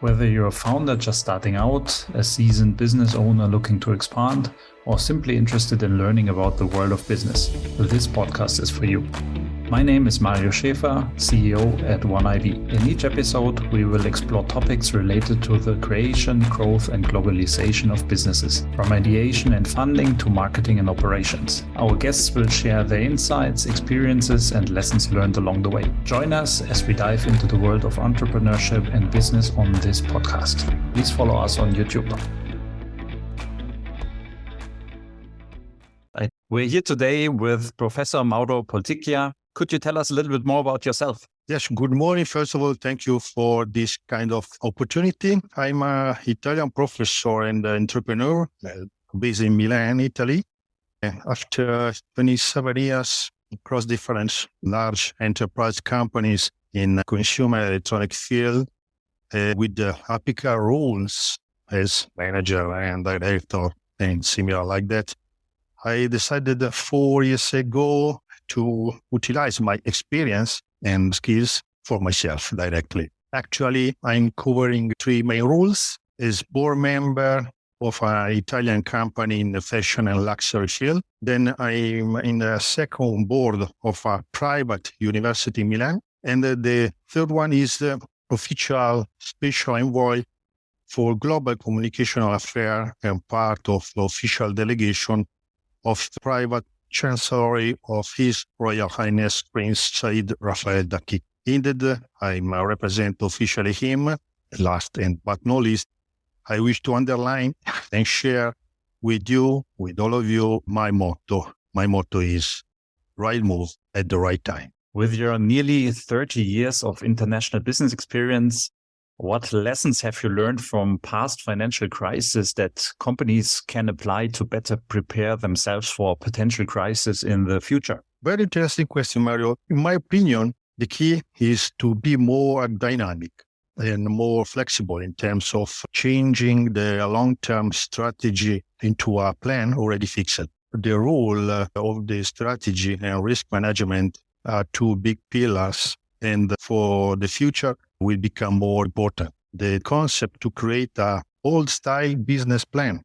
Whether you're a founder just starting out, a seasoned business owner looking to expand, or simply interested in learning about the world of business, this podcast is for you. My name is Mauro, CEO at OneIB. In each episode, we will explore topics related to the creation, growth, and globalization of businesses, from ideation and funding to marketing and operations. Our guests will share their insights, experiences, and lessons learned along the way. Join us as we dive into the world of entrepreneurship and business on this podcast. Please follow us on YouTube. We're here today with Professor Mauro Polticchia. Could you tell us a little bit more about yourself? Yes, good morning. First of all, thank you for this kind of opportunity. I'm an Italian professor and entrepreneur based in Milan, Italy. After 27 years across different large enterprise companies in consumer electronic field, with the apical roles as manager and director and similar like that, I decided 4 years ago to utilize my experience and skills for myself directly. Actually, I'm covering 3 main roles as board member of an Italian company in the fashion and luxury field. Then I'm in the second board of a private university in Milan. And the third one is the official Special Envoy for global communication affairs and part of the official delegation of the private Chancellory of His Royal Highness Prince Sayyid Raphael Dakik. Indeed, I represent officially him. Last but not least, I wish to underline and share with you, with all of you, my motto. My motto is right move at the right time. With your nearly 30 years of international business experience, what lessons have you learned from past financial crises that companies can apply to better prepare themselves for potential crisis in the future? Very interesting question, Mario. In my opinion, the key is to be more dynamic and more flexible in terms of changing the long-term strategy into a plan already fixed. The role of the strategy and risk management are 2 big pillars, and for the future will become more important. The concept to create a old-style business plan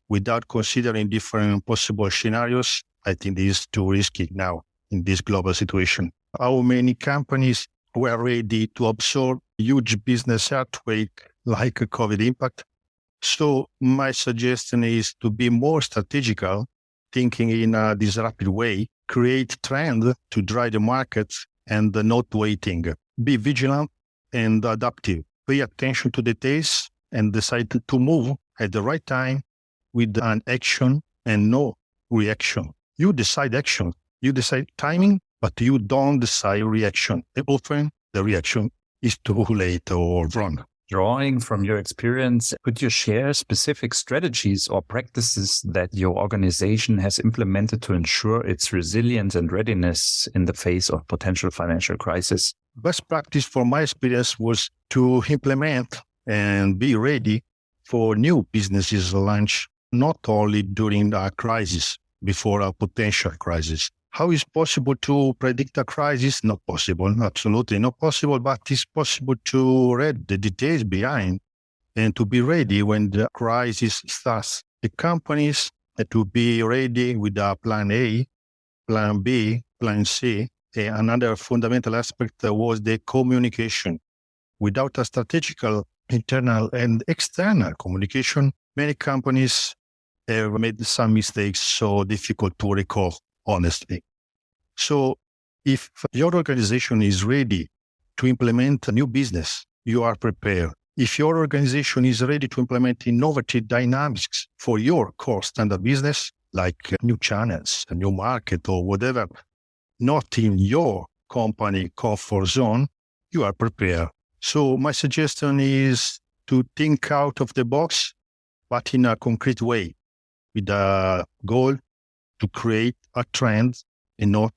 without considering different possible scenarios, I think is too risky now in this global situation. How many companies were ready to absorb huge business earthquake like a COVID impact? So my suggestion is to be more strategical, thinking in a disruptive way, create trend to drive the market and not waiting. Be vigilant and adaptive. Pay attention to details and decide to move at the right time with an action and no reaction. You decide action, you decide timing, but you don't decide reaction. Often the reaction is too late or wrong. Drawing from your experience, could you share specific strategies or practices that your organization has implemented to ensure its resilience and readiness in the face of potential financial crisis? Best practice from my experience was to implement and be ready for new businesses launch, not only during a crisis, before a potential crisis. How is possible to predict a crisis? Not possible, absolutely not possible, but it's possible to read the details behind and to be ready when the crisis starts. The companies had to be ready with a plan A, plan B, plan C. Another fundamental aspect was the communication. Without a strategical internal and external communication, many companies have made some mistakes so difficult to recall, honestly. So if your organization is ready to implement a new business, you are prepared. If your organization is ready to implement innovative dynamics for your core standard business, like new channels, a new market or whatever, not in your company comfort zone, you are prepared. So my suggestion is to think out of the box, but in a concrete way, with a goal to create a trend and not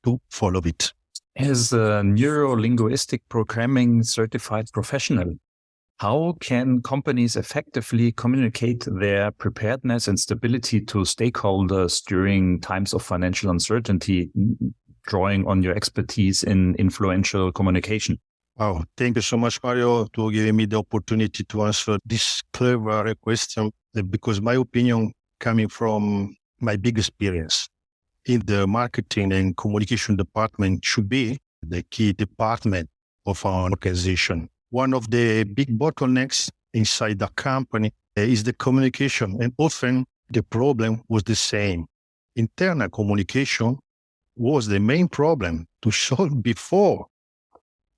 to follow it. As a Neuro Linguistic Programming certified professional, how can companies effectively communicate their preparedness and stability to stakeholders during times of financial uncertainty, drawing on your expertise in influential communication? Oh, thank you so much, Mario, to giving me the opportunity to answer this clever question, because my opinion coming from my big experience in the marketing and communication department should be the key department of our organization. One of the big bottlenecks inside the company is the communication, and often the problem was the same. Internal communication was the main problem to solve before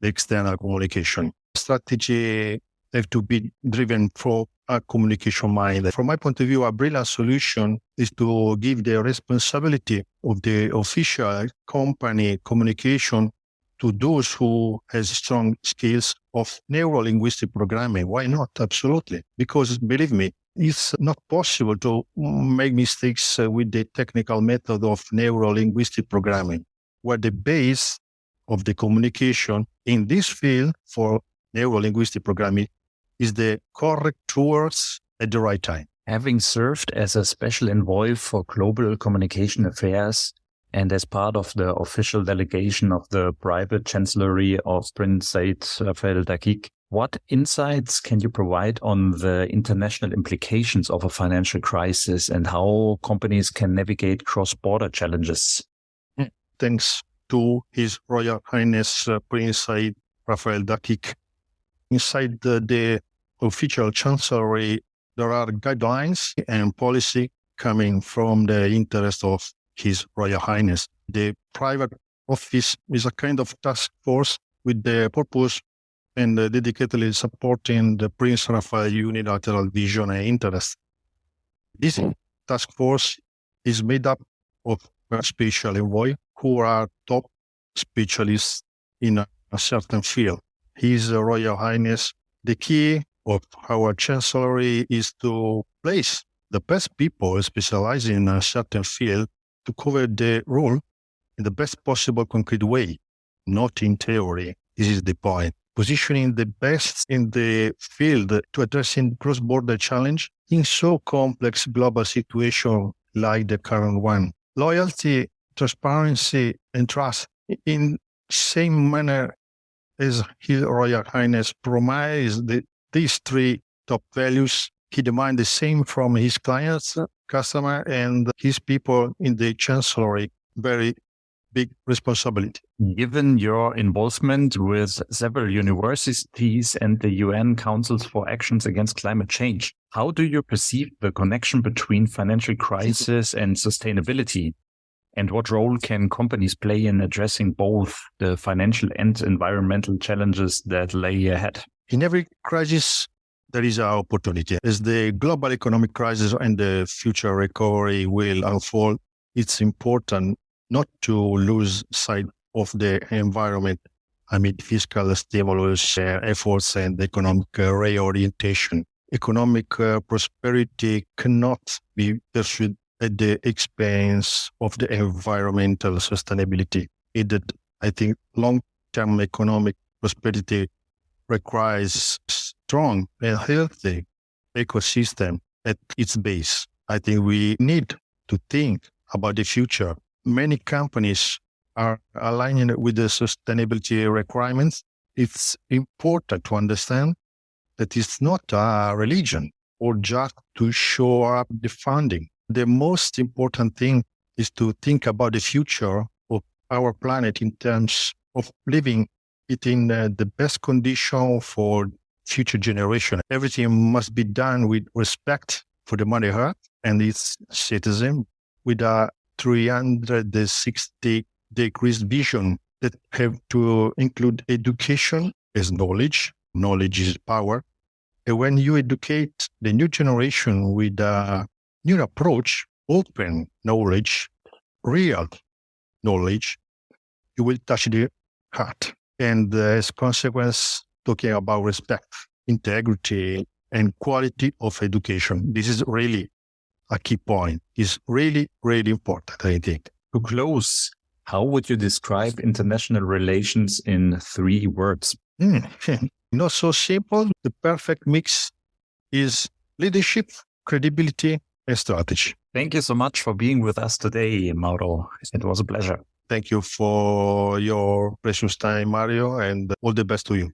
the external communication. Strategy have to be driven from a communication mind. From my point of view, a brilliant solution is to give the responsibility of the official company communication to those who has strong skills of Neuro Linguistic Programming. Why not? Absolutely. Because believe me, it's not possible to make mistakes with the technical method of Neuro Linguistic Programming, where the base of the communication in this field for Neuro-linguistic programming is the correct words at the right time. Having served as a special envoy for global communication affairs and as part of the official delegation of the private Chancellory of Prince Sayyid Raphael Dakik, what insights can you provide on the international implications of a financial crisis and how companies can navigate cross-border challenges? Thanks to His Royal Highness Prince Sayyid Raphael Dakik. Inside the official Chancellory, there are guidelines and policy coming from the interest of His Royal Highness. The private office is a kind of task force with the purpose and dedicatedly supporting the Prince Raphael unilateral vision and interest. This task force is made up of a special envoy who are top specialists in a certain field. His Royal Highness, the key of our Chancellory is to place the best people specializing in a certain field to cover the role in the best possible concrete way, not in theory. This is the point. Positioning the best in the field to addressing cross-border challenge in so complex global situation like the current one. Loyalty, transparency, and trust in same manner as His Royal Highness promised these three top values. He demands the same from his clients, customer, and his people in the Chancellory. Very big responsibility. Given your involvement with several universities and the UN Councils for Actions Against Climate Change, how do you perceive the connection between financial crisis and sustainability? And what role can companies play in addressing both the financial and environmental challenges that lay ahead? In every crisis, there is an opportunity. As the global economic crisis and the future recovery will unfold, it's important not to lose sight of the environment amid fiscal stimulus efforts and economic reorientation. Economic prosperity cannot be pursued at the expense of the environmental sustainability. I think long-term economic prosperity requires strong and healthy ecosystem at its base. I think we need to think about the future. Many companies are aligning with the sustainability requirements. It's important to understand that it's not a religion or just to show up the funding. The most important thing is to think about the future of our planet in terms of living it in the best condition for future generation. Everything must be done with respect for the Mother Earth and its citizen, with a 360 degrees vision that have to include education as knowledge. Knowledge is power. And when you educate the new generation with a new approach, open knowledge, real knowledge, you will touch the heart. And as a consequence, talking about respect, integrity, and quality of education. This is really a key point. It's really, really important, I think. To close, how would you describe international relations in 3 words? Not so simple. The perfect mix is leadership, credibility, and strategy. Thank you so much for being with us today, Mauro. It was a pleasure. Thank you for your precious time, Mario, and all the best to you.